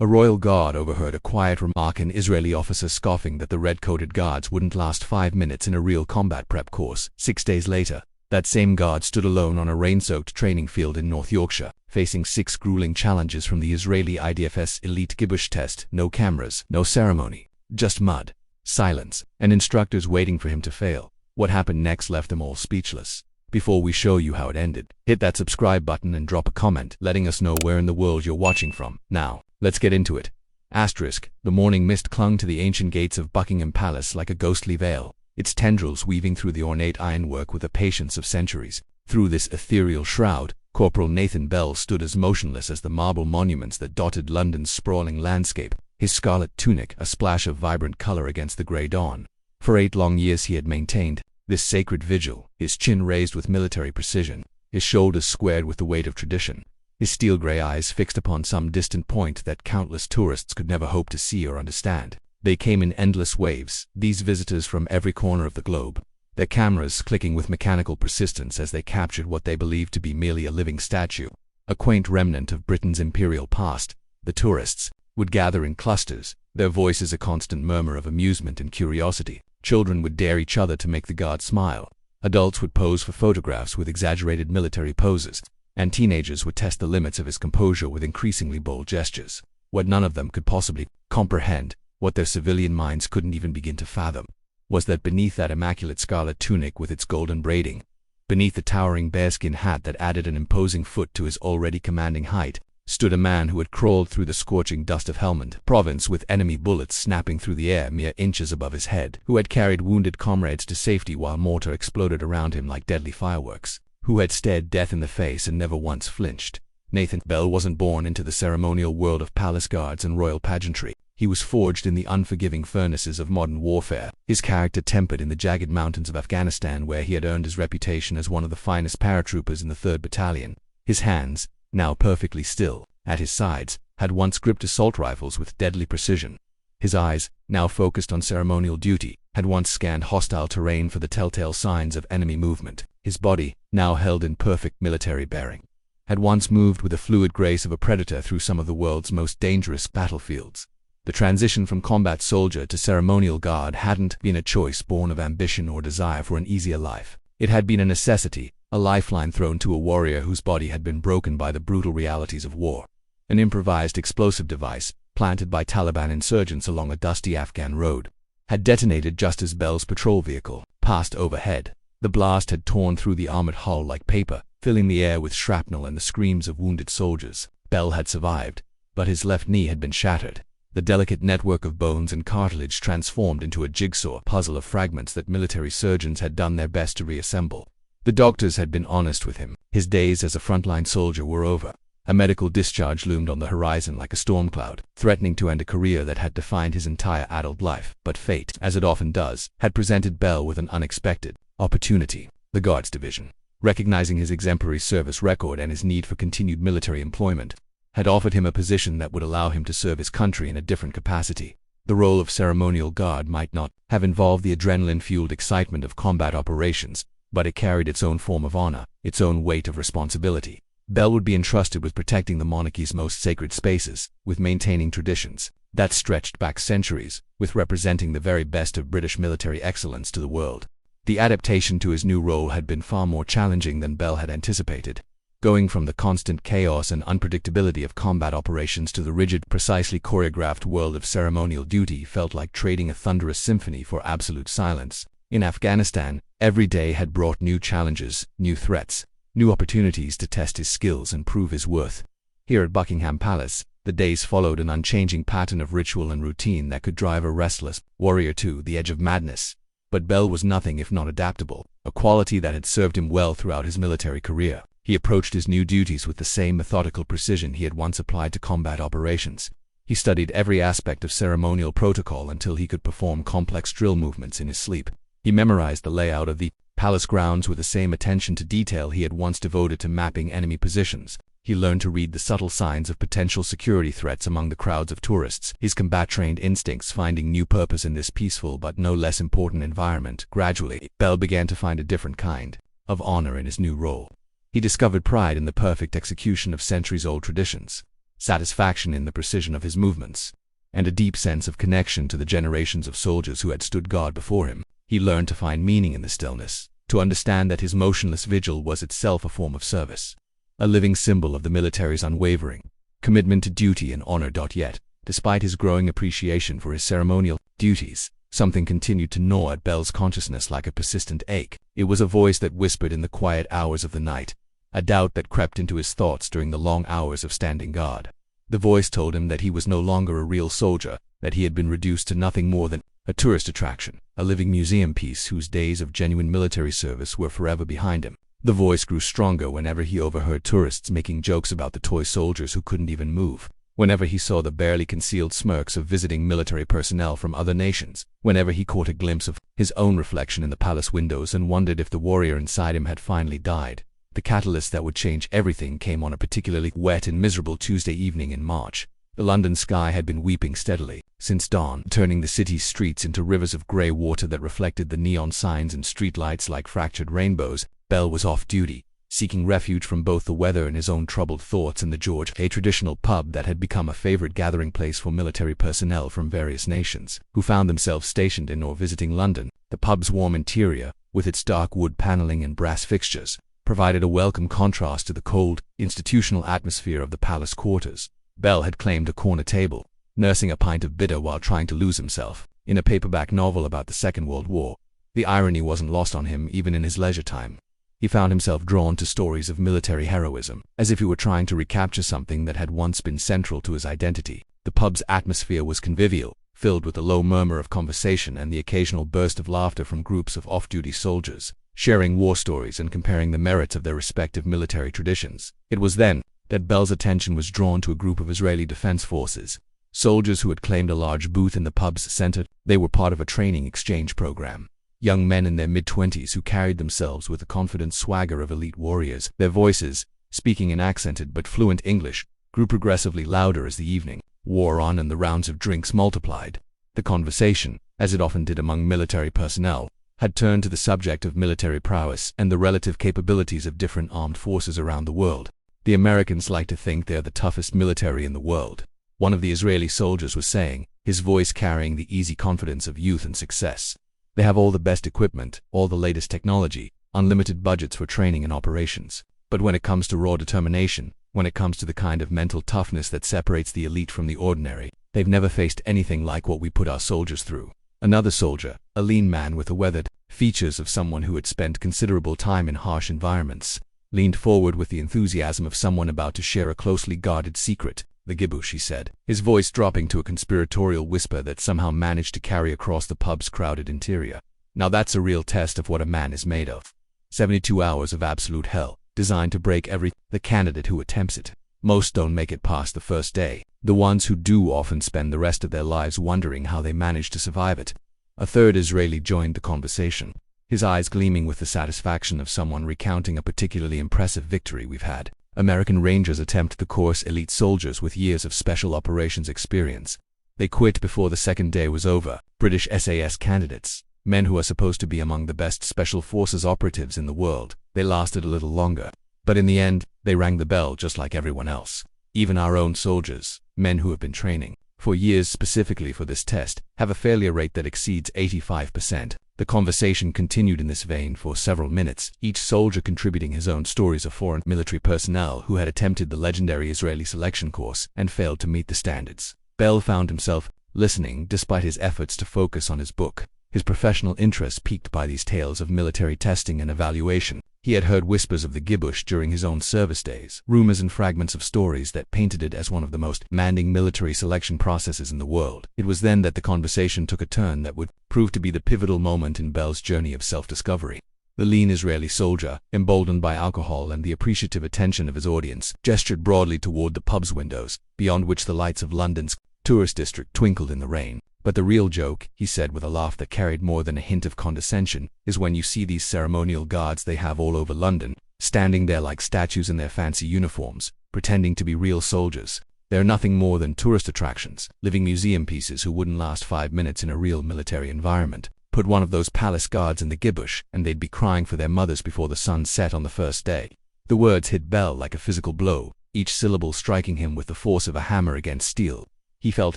A royal guard overheard a quiet remark, an Israeli officer scoffing that the red-coated guards wouldn't last 5 minutes in a real combat prep course. 6 days later, that same guard stood alone on a rain-soaked training field in North Yorkshire, facing 6 grueling challenges from the Israeli IDF's elite Gibush test. No cameras, no ceremony, just mud, silence, and instructors waiting for him to fail. What happened next left them all speechless. Before we show you how it ended, hit that subscribe button and drop a comment letting us know where in the world you're watching from. Now, let's get into it. The morning mist clung to the ancient gates of Buckingham Palace like a ghostly veil, its tendrils weaving through the ornate ironwork with the patience of centuries. Through this ethereal shroud, Corporal Nathan Bell stood as motionless as the marble monuments that dotted London's sprawling landscape, his scarlet tunic a splash of vibrant color against the grey dawn. For 8 long years he had maintained this sacred vigil, his chin raised with military precision, his shoulders squared with the weight of tradition, his steel-grey eyes fixed upon some distant point that countless tourists could never hope to see or understand. They came in endless waves, these visitors from every corner of the globe, their cameras clicking with mechanical persistence as they captured what they believed to be merely a living statue, a quaint remnant of Britain's imperial past. The tourists would gather in clusters, their voices a constant murmur of amusement and curiosity. Children would dare each other to make the guard smile, adults would pose for photographs with exaggerated military poses, and teenagers would test the limits of his composure with increasingly bold gestures. What none of them could possibly comprehend, what their civilian minds couldn't even begin to fathom, was that beneath that immaculate scarlet tunic with its golden braiding, beneath the towering bearskin hat that added an imposing foot to his already commanding height, stood a man who had crawled through the scorching dust of Helmand province with enemy bullets snapping through the air mere inches above his head, who had carried wounded comrades to safety while mortar exploded around him like deadly fireworks, who had stared death in the face and never once flinched. Nathan Bell wasn't born into the ceremonial world of palace guards and royal pageantry. He was forged in the unforgiving furnaces of modern warfare, his character tempered in the jagged mountains of Afghanistan where he had earned his reputation as one of the finest paratroopers in the 3rd Battalion. His hands, now perfectly still, at his sides, had once gripped assault rifles with deadly precision. His eyes, now focused on ceremonial duty, had once scanned hostile terrain for the telltale signs of enemy movement. His body, now held in perfect military bearing, had once moved with the fluid grace of a predator through some of the world's most dangerous battlefields. The transition from combat soldier to ceremonial guard hadn't been a choice born of ambition or desire for an easier life. It had been a necessity, a lifeline thrown to a warrior whose body had been broken by the brutal realities of war. An improvised explosive device, planted by Taliban insurgents along a dusty Afghan road, had detonated just as Bell's patrol vehicle passed overhead. The blast had torn through the armored hull like paper, filling the air with shrapnel and the screams of wounded soldiers. Bell had survived, but his left knee had been shattered, the delicate network of bones and cartilage transformed into a jigsaw puzzle of fragments that military surgeons had done their best to reassemble. The doctors had been honest with him. His days as a frontline soldier were over. A medical discharge loomed on the horizon like a storm cloud, threatening to end a career that had defined his entire adult life. But fate, as it often does, had presented Bell with an unexpected opportunity. The Guards Division, recognizing his exemplary service record and his need for continued military employment, had offered him a position that would allow him to serve his country in a different capacity. The role of ceremonial guard might not have involved the adrenaline-fueled excitement of combat operations, but it carried its own form of honor, its own weight of responsibility. Bell would be entrusted with protecting the monarchy's most sacred spaces, with maintaining traditions that stretched back centuries, with representing the very best of British military excellence to the world. The adaptation to his new role had been far more challenging than Bell had anticipated. Going from the constant chaos and unpredictability of combat operations to the rigid, precisely choreographed world of ceremonial duty felt like trading a thunderous symphony for absolute silence. In Afghanistan, every day had brought new challenges, new threats, new opportunities to test his skills and prove his worth. Here at Buckingham Palace, the days followed an unchanging pattern of ritual and routine that could drive a restless warrior to the edge of madness. But Bell was nothing if not adaptable, a quality that had served him well throughout his military career. He approached his new duties with the same methodical precision he had once applied to combat operations. He studied every aspect of ceremonial protocol until he could perform complex drill movements in his sleep. He memorized the layout of the palace grounds with the same attention to detail he had once devoted to mapping enemy positions. He learned to read the subtle signs of potential security threats among the crowds of tourists, his combat-trained instincts finding new purpose in this peaceful but no less important environment. Gradually, Bell began to find a different kind of honor in his new role. He discovered pride in the perfect execution of centuries-old traditions. satisfaction in the precision of his movements, and a deep sense of connection to the generations of soldiers who had stood guard before him. He learned to find meaning in the stillness, to understand that his motionless vigil was itself a form of service, a living symbol of the military's unwavering commitment to duty and honor. Yet, despite his growing appreciation for his ceremonial duties, something continued to gnaw at Bell's consciousness like a persistent ache. It was a voice that whispered in the quiet hours of the night, a doubt that crept into his thoughts during the long hours of standing guard. The voice told him that he was no longer a real soldier, that he had been reduced to nothing more than a tourist attraction, a living museum piece whose days of genuine military service were forever behind him. The voice grew stronger whenever he overheard tourists making jokes about the toy soldiers who couldn't even move, whenever he saw the barely concealed smirks of visiting military personnel from other nations, whenever he caught a glimpse of his own reflection in the palace windows and wondered if the warrior inside him had finally died. The catalyst that would change everything came on a particularly wet and miserable Tuesday evening in March. The London sky had been weeping steadily since dawn, turning the city's streets into rivers of grey water that reflected the neon signs and streetlights like fractured rainbows. Bell was off duty, seeking refuge from both the weather and his own troubled thoughts in the George, a traditional pub that had become a favorite gathering place for military personnel from various nations, who found themselves stationed in or visiting London. The pub's warm interior, with its dark wood paneling and brass fixtures, provided a welcome contrast to the cold, institutional atmosphere of the palace quarters. Bell had claimed a corner table, nursing a pint of bitter while trying to lose himself in a paperback novel about the Second World War. The irony wasn't lost on him even in his leisure time. He found himself drawn to stories of military heroism, as if he were trying to recapture something that had once been central to his identity. The pub's atmosphere was convivial, filled with the low murmur of conversation and the occasional burst of laughter from groups of off-duty soldiers, sharing war stories and comparing the merits of their respective military traditions. It was then that Bell's attention was drawn to a group of Israeli Defense Forces, soldiers who had claimed a large booth in the pub's center. They were part of a training exchange program. Young men in their mid-20s who carried themselves with the confident swagger of elite warriors. Their voices, speaking in accented but fluent English, grew progressively louder as the evening wore on and the rounds of drinks multiplied. The conversation, as it often did among military personnel, had turned to the subject of military prowess and the relative capabilities of different armed forces around the world. The Americans like to think they're the toughest military in the world, one of the Israeli soldiers was saying, his voice carrying the easy confidence of youth and success. They have all the best equipment, all the latest technology, unlimited budgets for training and operations. But when it comes to raw determination, when it comes to the kind of mental toughness that separates the elite from the ordinary, they've never faced anything like what we put our soldiers through. Another soldier, a lean man with the weathered features of someone who had spent considerable time in harsh environments, leaned forward with the enthusiasm of someone about to share a closely guarded secret. "The Gibush," he said, his voice dropping to a conspiratorial whisper that somehow managed to carry across the pub's crowded interior. "Now that's a real test of what a man is made of. 72 hours of absolute hell, designed to break the candidate who attempts it. Most don't make it past the first day. The ones who do often spend the rest of their lives wondering how they managed to survive it." A third Israeli joined the conversation, his eyes gleaming with the satisfaction of someone recounting a particularly impressive victory. "We've had American Rangers attempt the course, elite soldiers with years of special operations experience. They quit before the second day was over. British SAS candidates, men who are supposed to be among the best special forces operatives in the world, they lasted a little longer. But in the end, they rang the bell just like everyone else. Even our own soldiers, men who have been training for years specifically for this test, have a failure rate that exceeds 85%. The conversation continued in this vein for several minutes, each soldier contributing his own stories of foreign military personnel who had attempted the legendary Israeli selection course and failed to meet the standards. Bell found himself listening despite his efforts to focus on his book, his professional interest piqued by these tales of military testing and evaluation. He had heard whispers of the Gibush during his own service days, rumors and fragments of stories that painted it as one of the most demanding military selection processes in the world. It was then that the conversation took a turn that would prove to be the pivotal moment in Bell's journey of self-discovery. The lean Israeli soldier, emboldened by alcohol and the appreciative attention of his audience, gestured broadly toward the pub's windows, beyond which the lights of London's tourist district twinkled in the rain. "But the real joke," he said with a laugh that carried more than a hint of condescension, "is when you see these ceremonial guards they have all over London, standing there like statues in their fancy uniforms, pretending to be real soldiers. They're nothing more than tourist attractions, living museum pieces who wouldn't last 5 minutes in a real military environment. Put one of those palace guards in the Gibush, and they'd be crying for their mothers before the sun set on the first day." The words hit Bell like a physical blow. each syllable striking him with the force of a hammer against steel. He felt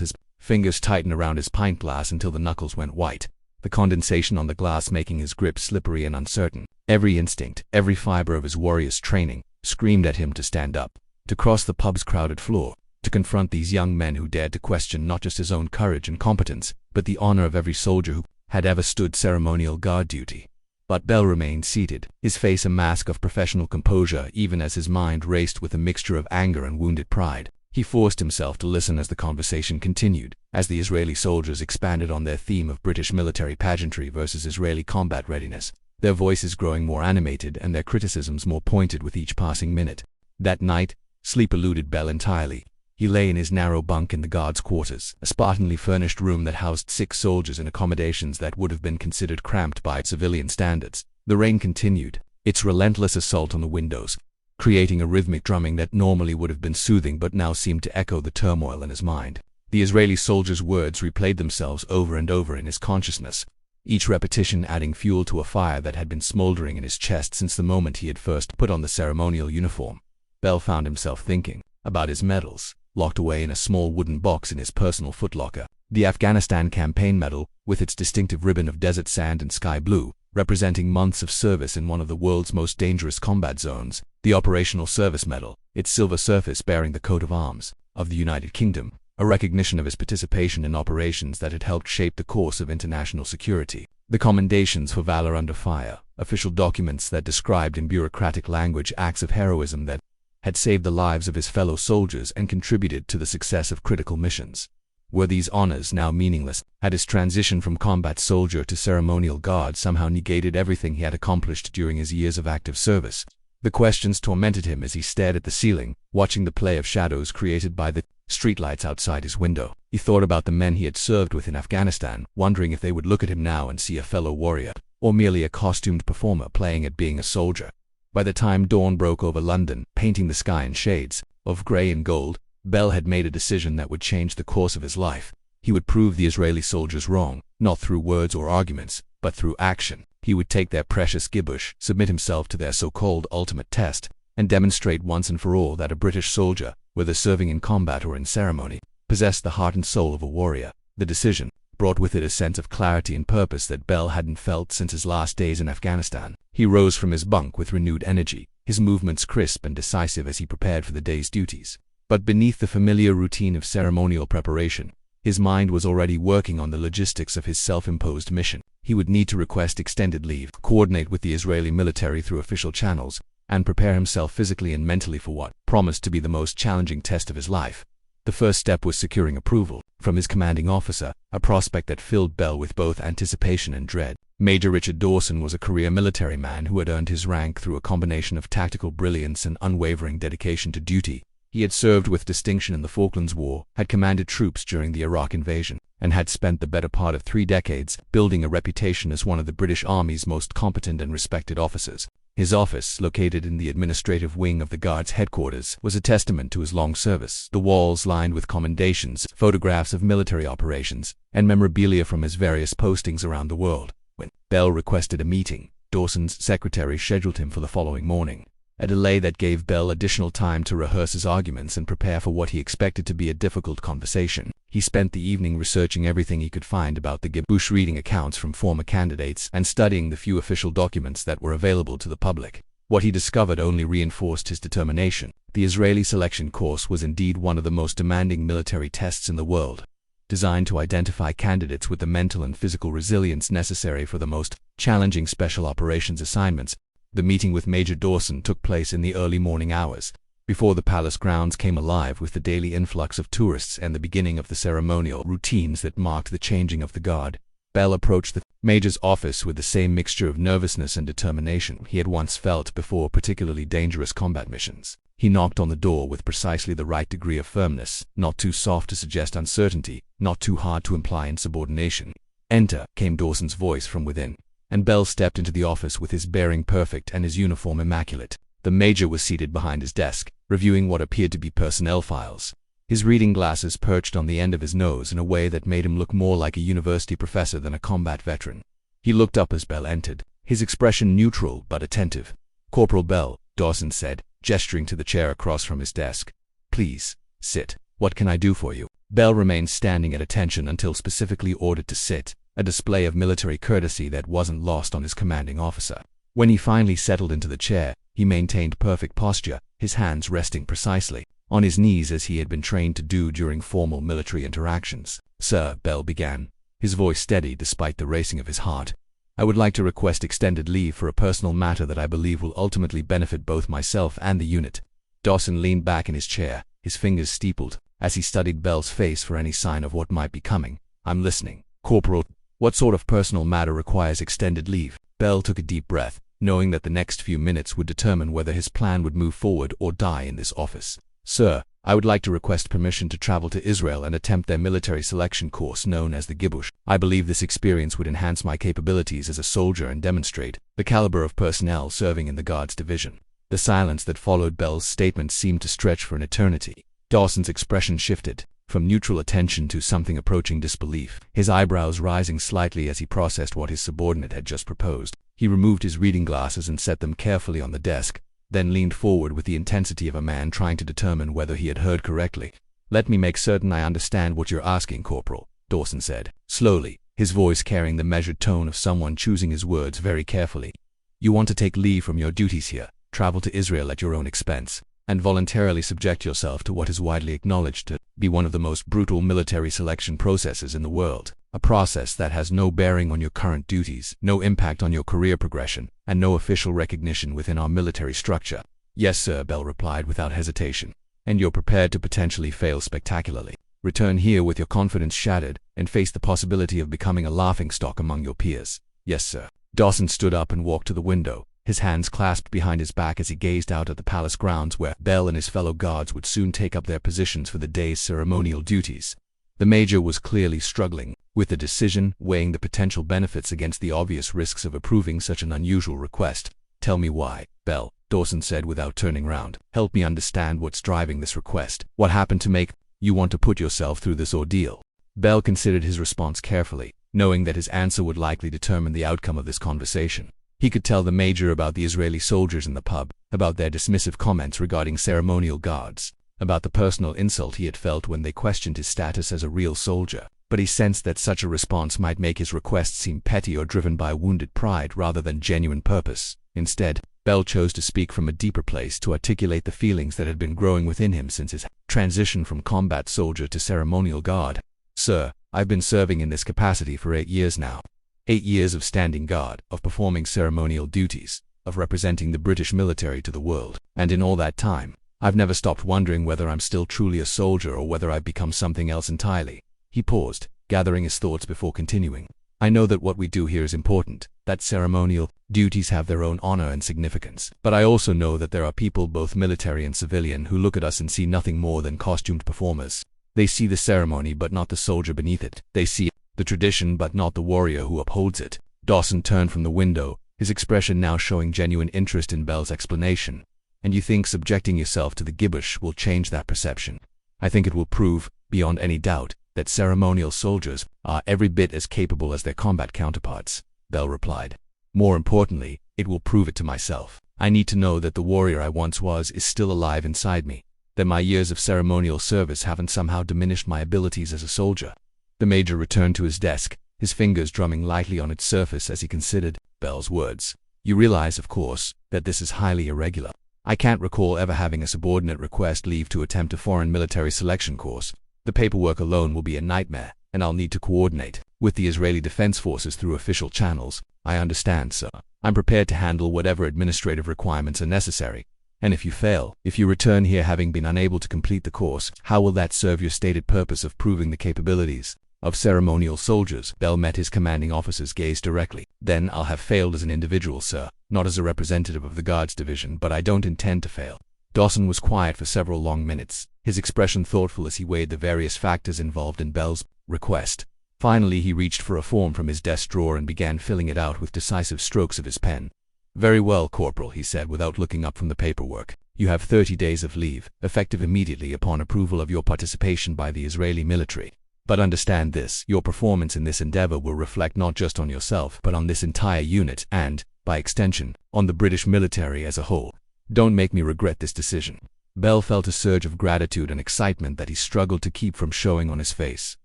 his fingers tighten around his pint glass until the knuckles went white, the condensation on the glass making his grip slippery and uncertain. Every instinct, every fiber of his warrior's training, screamed at him to stand up, to cross the pub's crowded floor, to confront these young men who dared to question not just his own courage and competence, but the honor of every soldier who had ever stood ceremonial guard duty. But Bell remained seated, his face a mask of professional composure even as his mind raced with a mixture of anger and wounded pride. He forced himself to listen as the conversation continued, as the Israeli soldiers expanded on their theme of British military pageantry versus Israeli combat readiness, their voices growing more animated and their criticisms more pointed with each passing minute. That night, sleep eluded Bell entirely. He lay in his narrow bunk in the guards' quarters, a spartanly furnished room that housed 6 soldiers in accommodations that would have been considered cramped by civilian standards. The rain continued, its relentless assault on the windows, creating a rhythmic drumming that normally would have been soothing but now seemed to echo the turmoil in his mind. The Israeli soldier's words replayed themselves over and over in his consciousness, each repetition adding fuel to a fire that had been smoldering in his chest since the moment he had first put on the ceremonial uniform. Bell found himself thinking about his medals, locked away in a small wooden box in his personal footlocker. The Afghanistan Campaign Medal, with its distinctive ribbon of desert sand and sky blue, representing months of service in one of the world's most dangerous combat zones. The Operational Service Medal, its silver surface bearing the coat of arms of the United Kingdom, a recognition of his participation in operations that had helped shape the course of international security. The Commendations for Valor Under Fire, official documents that described in bureaucratic language acts of heroism that had saved the lives of his fellow soldiers and contributed to the success of critical missions. Were these honors now meaningless? Had his transition from combat soldier to ceremonial guard somehow negated everything he had accomplished during his years of active service? The questions tormented him as he stared at the ceiling, watching the play of shadows created by the streetlights outside his window. He thought about the men he had served with in Afghanistan, wondering if they would look at him now and see a fellow warrior, or merely a costumed performer playing at being a soldier. By the time dawn broke over London, painting the sky in shades of grey and gold, Bell had made a decision that would change the course of his life. He would prove the Israeli soldiers wrong, not through words or arguments, but through action. He would take their precious Gibush, submit himself to their so-called ultimate test, and demonstrate once and for all that a British soldier, whether serving in combat or in ceremony, possessed the heart and soul of a warrior. The decision brought with it a sense of clarity and purpose that Bell hadn't felt since his last days in Afghanistan. He rose from his bunk with renewed energy, his movements crisp and decisive as he prepared for the day's duties. But beneath the familiar routine of ceremonial preparation, his mind was already working on the logistics of his self-imposed mission. He would need to request extended leave, coordinate with the Israeli military through official channels, and prepare himself physically and mentally for what promised to be the most challenging test of his life. The first step was securing approval from his commanding officer, a prospect that filled Bell with both anticipation and dread. Major Richard Dawson was a career military man who had earned his rank through a combination of tactical brilliance and unwavering dedication to duty. He had served with distinction in the Falklands War, had commanded troops during the Iraq invasion, and had spent the better part of 3 decades building a reputation as one of the British Army's most competent and respected officers. His office, located in the administrative wing of the Guards headquarters, was a testament to his long service. The walls lined with commendations, photographs of military operations, and memorabilia from his various postings around the world. When Bell requested a meeting, Dawson's secretary scheduled him for the following morning, a delay that gave Bell additional time to rehearse his arguments and prepare for what he expected to be a difficult conversation. He spent the evening researching everything he could find about the Gibush, reading accounts from former candidates and studying the few official documents that were available to the public. What he discovered only reinforced his determination. The Israeli selection course was indeed one of the most demanding military tests in the world, designed to identify candidates with the mental and physical resilience necessary for the most challenging special operations assignments. The meeting with Major Dawson took place in the early morning hours, before the palace grounds came alive with the daily influx of tourists and the beginning of the ceremonial routines that marked the changing of the guard. Bell approached the Major's office with the same mixture of nervousness and determination he had once felt before particularly dangerous combat missions. He knocked on the door with precisely the right degree of firmness, not too soft to suggest uncertainty, not too hard to imply insubordination. "Enter," came Dawson's voice from within, and Bell stepped into the office with his bearing perfect and his uniform immaculate. The Major was seated behind his desk, reviewing what appeared to be personnel files, his reading glasses perched on the end of his nose in a way that made him look more like a university professor than a combat veteran. He looked up as Bell entered, his expression neutral but attentive. "Corporal Bell," Dawson said, gesturing to the chair across from his desk. "Please, sit. What can I do for you?" Bell remained standing at attention until specifically ordered to sit, a display of military courtesy that wasn't lost on his commanding officer. When he finally settled into the chair, he maintained perfect posture, his hands resting precisely on his knees as he had been trained to do during formal military interactions. "Sir," Bell began, his voice steady despite the racing of his heart, "I would like to request extended leave for a personal matter that I believe will ultimately benefit both myself and the unit." Dawson leaned back in his chair, his fingers steepled, as he studied Bell's face for any sign of what might be coming. "I'm listening, Corporal. What sort of personal matter requires extended leave?" Bell took a deep breath, knowing that the next few minutes would determine whether his plan would move forward or die in this office. "Sir, I would like to request permission to travel to Israel and attempt their military selection course known as the Gibush. I believe this experience would enhance my capabilities as a soldier and demonstrate the caliber of personnel serving in the Guards division." The silence that followed Bell's statement seemed to stretch for an eternity. Dawson's expression shifted, from neutral attention to something approaching disbelief, his eyebrows rising slightly as he processed what his subordinate had just proposed. He removed his reading glasses and set them carefully on the desk, then leaned forward with the intensity of a man trying to determine whether he had heard correctly. "Let me make certain I understand what you're asking, Corporal," Dawson said, slowly, his voice carrying the measured tone of someone choosing his words very carefully. "You want to take leave from your duties here, travel to Israel at your own expense, and voluntarily subject yourself to what is widely acknowledged to be one of the most brutal military selection processes in the world, a process that has no bearing on your current duties, no impact on your career progression, and no official recognition within our military structure." "Yes, sir," Bell replied without hesitation. "And you're prepared to potentially fail spectacularly. Return here with your confidence shattered, and face the possibility of becoming a laughingstock among your peers." "Yes, sir." Dawson stood up and walked to the window, his hands clasped behind his back as he gazed out at the palace grounds where Bell and his fellow guards would soon take up their positions for the day's ceremonial duties. The major was clearly struggling with the decision, weighing the potential benefits against the obvious risks of approving such an unusual request. "Tell me why, Bell," Dawson said without turning round. "Help me understand what's driving this request. What happened to make you want to put yourself through this ordeal?" Bell considered his response carefully, knowing that his answer would likely determine the outcome of this conversation. He could tell the major about the Israeli soldiers in the pub, about their dismissive comments regarding ceremonial guards, about the personal insult he had felt when they questioned his status as a real soldier, but he sensed that such a response might make his request seem petty or driven by wounded pride rather than genuine purpose. Instead, Bell chose to speak from a deeper place to articulate the feelings that had been growing within him since his transition from combat soldier to ceremonial guard. "Sir, I've been serving in this capacity for 8 years now. 8 years of standing guard, of performing ceremonial duties, of representing the British military to the world. And in all that time, I've never stopped wondering whether I'm still truly a soldier or whether I've become something else entirely." He paused, gathering his thoughts before continuing. "I know that what we do here is important, that ceremonial duties have their own honor and significance. But I also know that there are people, both military and civilian, who look at us and see nothing more than costumed performers. They see the ceremony but not the soldier beneath it. They see the tradition but not the warrior who upholds it." Dawson turned from the window, his expression now showing genuine interest in Bell's explanation. "And you think subjecting yourself to the Gibush will change that perception?" "I think it will prove, beyond any doubt, that ceremonial soldiers are every bit as capable as their combat counterparts," Bell replied. "More importantly, it will prove it to myself. I need to know that the warrior I once was is still alive inside me, that my years of ceremonial service haven't somehow diminished my abilities as a soldier." The major returned to his desk, his fingers drumming lightly on its surface as he considered Bell's words. "You realize, of course, that this is highly irregular. I can't recall ever having a subordinate request leave to attempt a foreign military selection course. The paperwork alone will be a nightmare, and I'll need to coordinate with the Israeli Defense Forces through official channels." "I understand, sir. I'm prepared to handle whatever administrative requirements are necessary. And if you fail, if you return here having been unable to complete the course, how will that serve your stated purpose of proving the capabilities of ceremonial soldiers?" Bell met his commanding officer's gaze directly. "Then I'll have failed as an individual, sir, not as a representative of the Guards division, but I don't intend to fail." Dawson was quiet for several long minutes, his expression thoughtful as he weighed the various factors involved in Bell's request. Finally, he reached for a form from his desk drawer and began filling it out with decisive strokes of his pen. "Very well, Corporal," he said without looking up from the paperwork. "You have 30 days of leave, effective immediately upon approval of your participation by the Israeli military. But understand this, your performance in this endeavor will reflect not just on yourself, but on this entire unit and, by extension, on the British military as a whole. Don't make me regret this decision." Bell felt a surge of gratitude and excitement that he struggled to keep from showing on his face.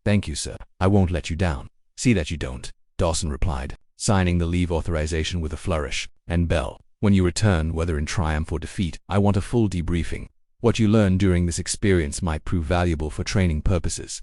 "Thank you, sir. I won't let you down." "See that you don't," Dawson replied, signing the leave authorization with a flourish. "And Bell, when you return, whether in triumph or defeat, I want a full debriefing. What you learned during this experience might prove valuable for training purposes."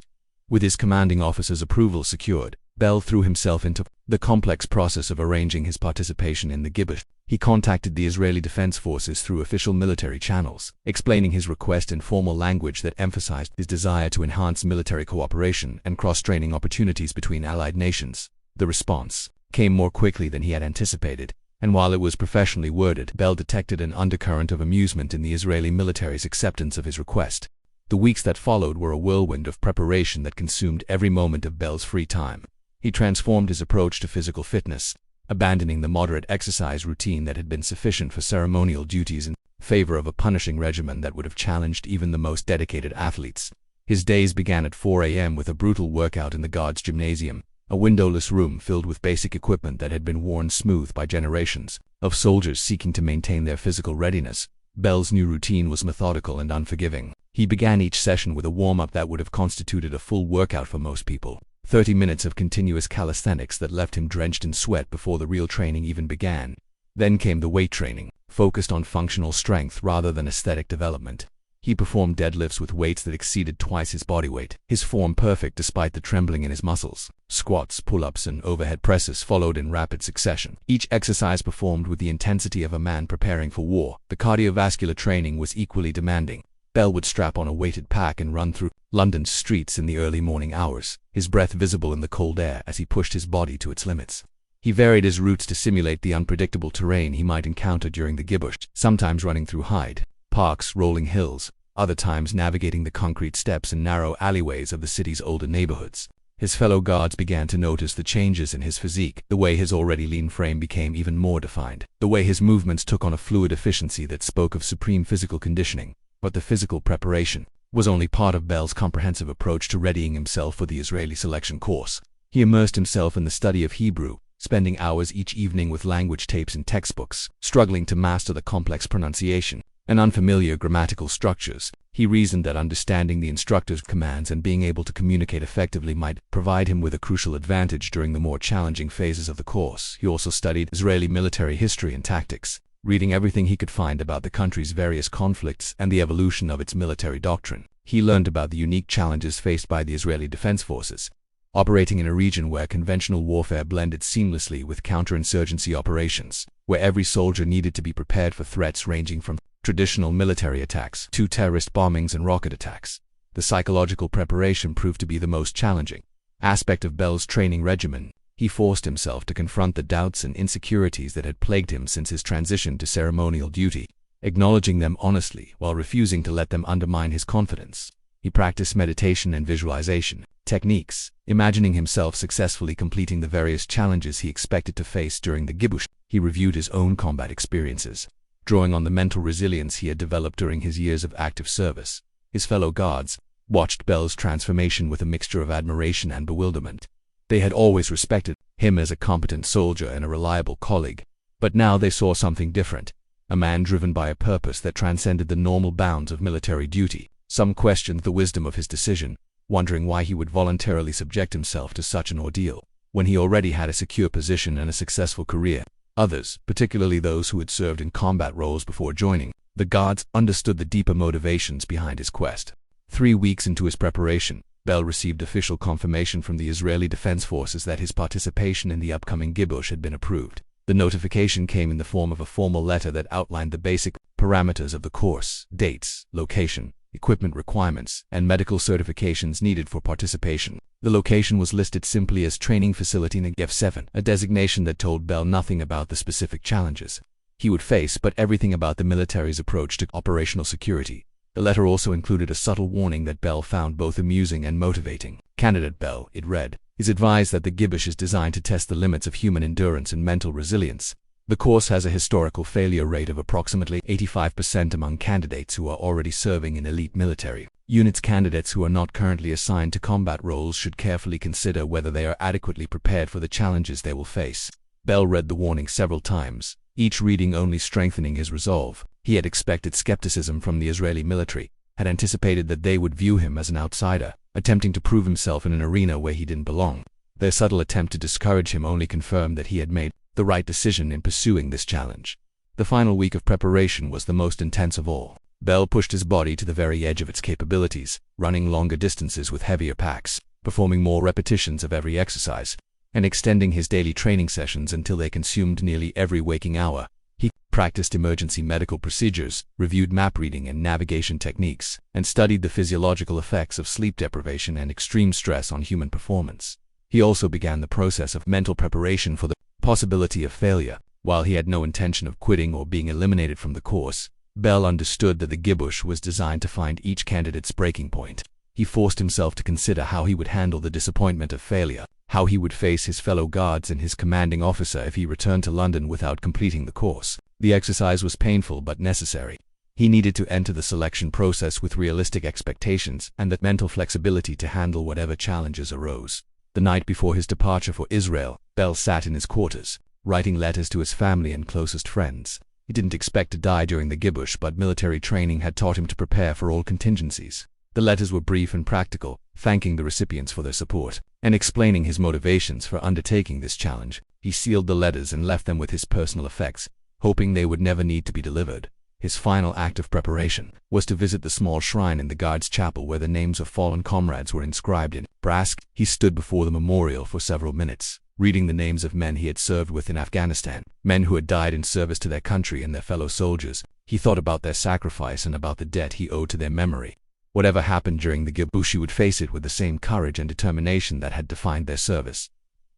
With his commanding officer's approval secured, Bell threw himself into the complex process of arranging his participation in the Gibush. He contacted the Israeli Defense Forces through official military channels, explaining his request in formal language that emphasized his desire to enhance military cooperation and cross-training opportunities between allied nations. The response came more quickly than he had anticipated, and while it was professionally worded, Bell detected an undercurrent of amusement in the Israeli military's acceptance of his request. The weeks that followed were a whirlwind of preparation that consumed every moment of Bell's free time. He transformed his approach to physical fitness, abandoning the moderate exercise routine that had been sufficient for ceremonial duties in favor of a punishing regimen that would have challenged even the most dedicated athletes. His days began at 4 a.m. with a brutal workout in the guards' gymnasium, a windowless room filled with basic equipment that had been worn smooth by generations of soldiers seeking to maintain their physical readiness. Bell's new routine was methodical and unforgiving. He began each session with a warm-up that would have constituted a full workout for most people. 30 minutes of continuous calisthenics that left him drenched in sweat before the real training even began. Then came the weight training, focused on functional strength rather than aesthetic development. He performed deadlifts with weights that exceeded twice his body weight, his form perfect despite the trembling in his muscles. Squats, pull-ups, and overhead presses followed in rapid succession, each exercise performed with the intensity of a man preparing for war. The cardiovascular training was equally demanding. Bell would strap on a weighted pack and run through London's streets in the early morning hours, his breath visible in the cold air as he pushed his body to its limits. He varied his routes to simulate the unpredictable terrain he might encounter during the Gibush, sometimes running through Hyde Park's rolling hills, other times navigating the concrete steps and narrow alleyways of the city's older neighborhoods. His fellow guards began to notice the changes in his physique, the way his already lean frame became even more defined, the way his movements took on a fluid efficiency that spoke of supreme physical conditioning. But the physical preparation was only part of Bell's comprehensive approach to readying himself for the Israeli selection course. He immersed himself in the study of Hebrew, spending hours each evening with language tapes and textbooks, struggling to master the complex pronunciation and unfamiliar grammatical structures. He reasoned that understanding the instructor's commands and being able to communicate effectively might provide him with a crucial advantage during the more challenging phases of the course. He also studied Israeli military history and tactics, reading everything he could find about the country's various conflicts and the evolution of its military doctrine. He learned about the unique challenges faced by the Israeli Defense Forces, operating in a region where conventional warfare blended seamlessly with counterinsurgency operations, where every soldier needed to be prepared for threats ranging from traditional military attacks to terrorist bombings and rocket attacks. The psychological preparation proved to be the most challenging aspect of Bell's training regimen. He forced himself to confront the doubts and insecurities that had plagued him since his transition to ceremonial duty, acknowledging them honestly while refusing to let them undermine his confidence. He practiced meditation and visualization techniques, imagining himself successfully completing the various challenges he expected to face during the Gibush. He reviewed his own combat experiences, drawing on the mental resilience he had developed during his years of active service. His fellow guards watched Bell's transformation with a mixture of admiration and bewilderment. They had always respected him as a competent soldier and a reliable colleague, but now they saw something different, a man driven by a purpose that transcended the normal bounds of military duty. Some questioned the wisdom of his decision, wondering why he would voluntarily subject himself to such an ordeal, when he already had a secure position and a successful career. Others, particularly those who had served in combat roles before joining the Guards, understood the deeper motivations behind his quest. 3 weeks into his preparation, Bell received official confirmation from the Israeli Defense Forces that his participation in the upcoming Gibush had been approved. The notification came in the form of a formal letter that outlined the basic parameters of the course: dates, location, equipment requirements, and medical certifications needed for participation. The location was listed simply as Training Facility Negev 7, a designation that told Bell nothing about the specific challenges he would face, but everything about the military's approach to operational security. The letter also included a subtle warning that Bell found both amusing and motivating. Candidate Bell, it read, is advised that the Gibush is designed to test the limits of human endurance and mental resilience. The course has a historical failure rate of approximately 85% among candidates who are already serving in elite military units. Candidates who are not currently assigned to combat roles should carefully consider whether they are adequately prepared for the challenges they will face. Bell read the warning several times, each reading only strengthening his resolve. He had expected skepticism from the Israeli military, had anticipated that they would view him as an outsider, attempting to prove himself in an arena where he didn't belong. Their subtle attempt to discourage him only confirmed that he had made the right decision in pursuing this challenge. The final week of preparation was the most intense of all. Bell pushed his body to the very edge of its capabilities, running longer distances with heavier packs, performing more repetitions of every exercise, and extending his daily training sessions until they consumed nearly every waking hour. He practiced emergency medical procedures, reviewed map reading and navigation techniques, and studied the physiological effects of sleep deprivation and extreme stress on human performance. He also began the process of mental preparation for the possibility of failure. While he had no intention of quitting or being eliminated from the course, Bell understood that the Gibush was designed to find each candidate's breaking point. He forced himself to consider how he would handle the disappointment of failure, how he would face his fellow guards and his commanding officer if he returned to London without completing the course. The exercise was painful but necessary. He needed to enter the selection process with realistic expectations and the mental flexibility to handle whatever challenges arose. The night before his departure for Israel, Bell sat in his quarters, writing letters to his family and closest friends. He didn't expect to die during the Gibush, but military training had taught him to prepare for all contingencies. The letters were brief and practical, thanking the recipients for their support, and explaining his motivations for undertaking this challenge. He sealed the letters and left them with his personal effects, hoping they would never need to be delivered. His final act of preparation was to visit the small shrine in the guards' chapel where the names of fallen comrades were inscribed in brass. He stood before the memorial for several minutes, reading the names of men he had served with in Afghanistan, men who had died in service to their country and their fellow soldiers. He thought about their sacrifice and about the debt he owed to their memory. Whatever happened during the Gibush, he would face it with the same courage and determination that had defined their service.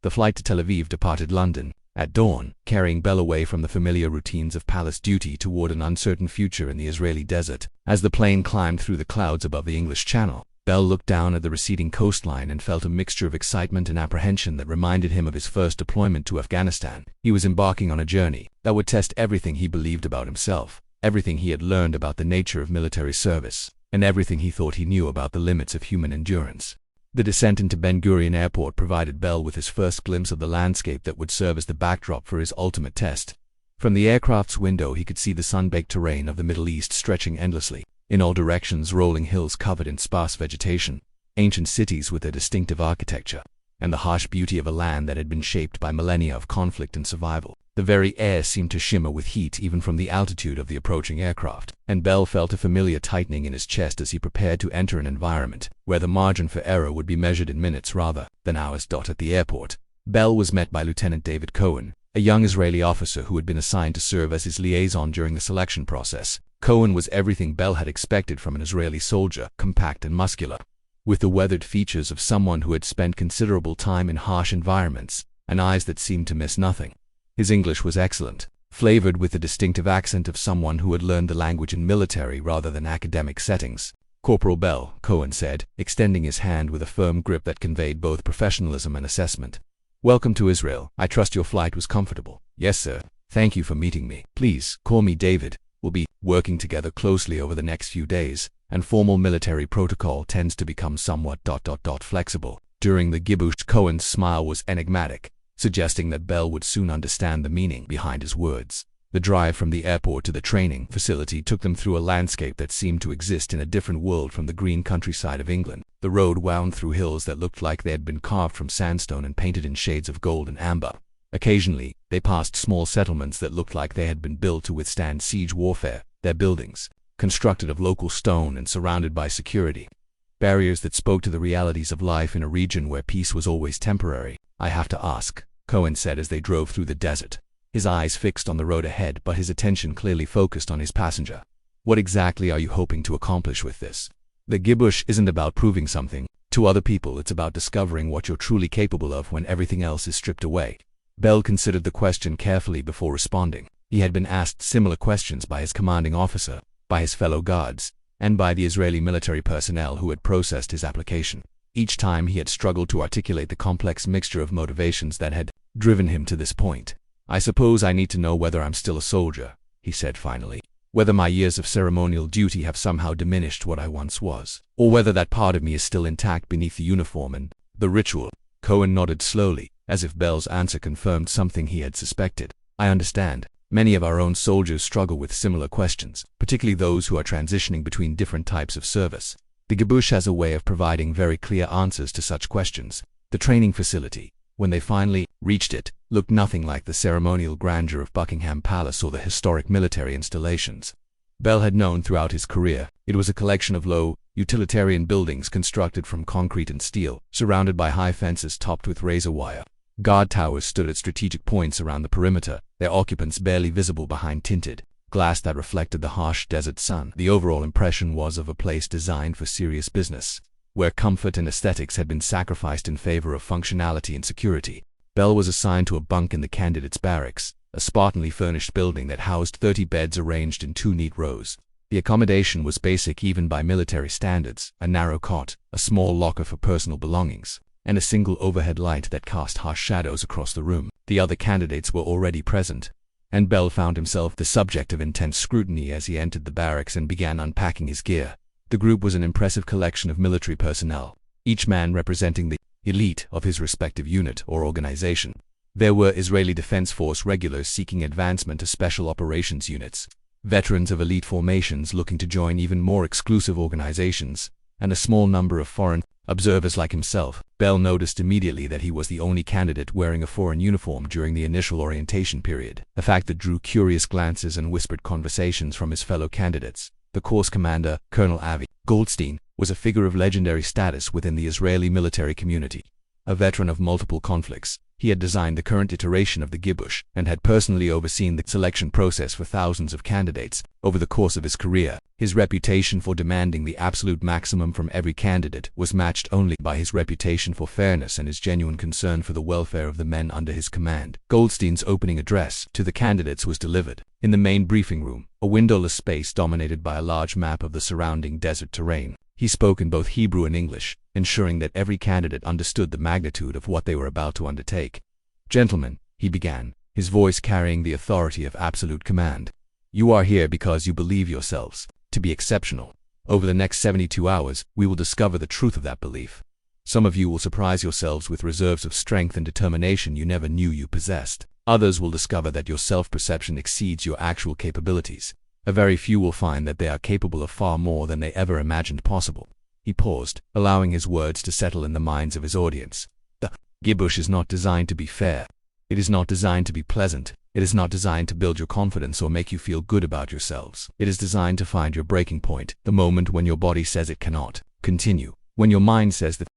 The flight to Tel Aviv departed London at dawn, carrying Bell away from the familiar routines of palace duty toward an uncertain future in the Israeli desert. As the plane climbed through the clouds above the English Channel, Bell looked down at the receding coastline and felt a mixture of excitement and apprehension that reminded him of his first deployment to Afghanistan. He was embarking on a journey that would test everything he believed about himself, everything he had learned about the nature of military service, and everything he thought he knew about the limits of human endurance. The descent into Ben Gurion Airport provided Bell with his first glimpse of the landscape that would serve as the backdrop for his ultimate test. From the aircraft's window he could see the sun-baked terrain of the Middle East stretching endlessly. In all directions, rolling hills covered in sparse vegetation, ancient cities with their distinctive architecture, and the harsh beauty of a land that had been shaped by millennia of conflict and survival. The very air seemed to shimmer with heat even from the altitude of the approaching aircraft, and Bell felt a familiar tightening in his chest as he prepared to enter an environment where the margin for error would be measured in minutes rather than hours. At the airport, Bell was met by Lieutenant David Cohen, a young Israeli officer who had been assigned to serve as his liaison during the selection process. Cohen was everything Bell had expected from an Israeli soldier, compact and muscular, with the weathered features of someone who had spent considerable time in harsh environments, and eyes that seemed to miss nothing. His English was excellent, flavored with the distinctive accent of someone who had learned the language in military rather than academic settings. "Corporal Bell," Cohen said, extending his hand with a firm grip that conveyed both professionalism and assessment. "Welcome to Israel. I trust your flight was comfortable." "Yes, sir. Thank you for meeting me. Please call me David. We'll be working together closely over the next few days, and formal military protocol tends to become somewhat flexible." During the Gibush, Cohen's smile was enigmatic, suggesting that Bell would soon understand the meaning behind his words. The drive from the airport to the training facility took them through a landscape that seemed to exist in a different world from the green countryside of England. The road wound through hills that looked like they had been carved from sandstone and painted in shades of gold and amber. Occasionally, they passed small settlements that looked like they had been built to withstand siege warfare, their buildings constructed of local stone and surrounded by security barriers that spoke to the realities of life in a region where peace was always temporary. "I have to ask," Cohen said as they drove through the desert, his eyes fixed on the road ahead but his attention clearly focused on his passenger. "What exactly are you hoping to accomplish with this? The Gibush isn't about proving something to other people, it's about discovering what you're truly capable of when everything else is stripped away." Bell considered the question carefully before responding. He had been asked similar questions by his commanding officer, by his fellow guards, and by the Israeli military personnel who had processed his application. Each time he had struggled to articulate the complex mixture of motivations that had driven him to this point. "I suppose I need to know whether I'm still a soldier," he said finally. "Whether my years of ceremonial duty have somehow diminished what I once was, or whether that part of me is still intact beneath the uniform and the ritual." Cohen nodded slowly, as if Bell's answer confirmed something he had suspected. "I understand. Many of our own soldiers struggle with similar questions, particularly those who are transitioning between different types of service. The Gibush has a way of providing very clear answers to such questions. The training facility, when they finally reached it, looked nothing like the ceremonial grandeur of Buckingham Palace or the historic military installations Bell had known throughout his career. It was a collection of low, utilitarian buildings constructed from concrete and steel, surrounded by high fences topped with razor wire. Guard towers stood at strategic points around the perimeter, their occupants barely visible behind tinted glass that reflected the harsh desert sun. The overall impression was of a place designed for serious business, where comfort and aesthetics had been sacrificed in favor of functionality and security. Bell was assigned to a bunk in the candidates' barracks, a spartanly furnished building that housed 30 beds arranged in 2 neat rows. The accommodation was basic even by military standards: a narrow cot, a small locker for personal belongings, and a single overhead light that cast harsh shadows across the room. The other candidates were already present, and Bell found himself the subject of intense scrutiny as he entered the barracks and began unpacking his gear. The group was an impressive collection of military personnel, each man representing the elite of his respective unit or organization. There were Israeli Defense Force regulars seeking advancement to special operations units, veterans of elite formations looking to join even more exclusive organizations, and a small number of foreign observers like himself. Bell noticed immediately that he was the only candidate wearing a foreign uniform during the initial orientation period, a fact that drew curious glances and whispered conversations from his fellow candidates. The course commander, Colonel Avi Goldstein, was a figure of legendary status within the Israeli military community. A veteran of multiple conflicts, he had designed the current iteration of the Gibush and had personally overseen the selection process for thousands of candidates over the course of his career. His reputation for demanding the absolute maximum from every candidate was matched only by his reputation for fairness and his genuine concern for the welfare of the men under his command. Goldstein's opening address to the candidates was delivered in the main briefing room, a windowless space dominated by a large map of the surrounding desert terrain. He spoke in both Hebrew and English, ensuring that every candidate understood the magnitude of what they were about to undertake. "Gentlemen," he began, his voice carrying the authority of absolute command, "you are here because you believe yourselves to be exceptional. Over the next 72 hours, we will discover the truth of that belief. Some of you will surprise yourselves with reserves of strength and determination you never knew you possessed. Others will discover that your self-perception exceeds your actual capabilities. A very few will find that they are capable of far more than they ever imagined possible." He paused, allowing his words to settle in the minds of his audience. The Gibush is not designed to be fair. It is not designed to be pleasant. It is not designed to build your confidence or make you feel good about yourselves. It is designed to find your breaking point, the moment when your body says it cannot continue, when your mind says that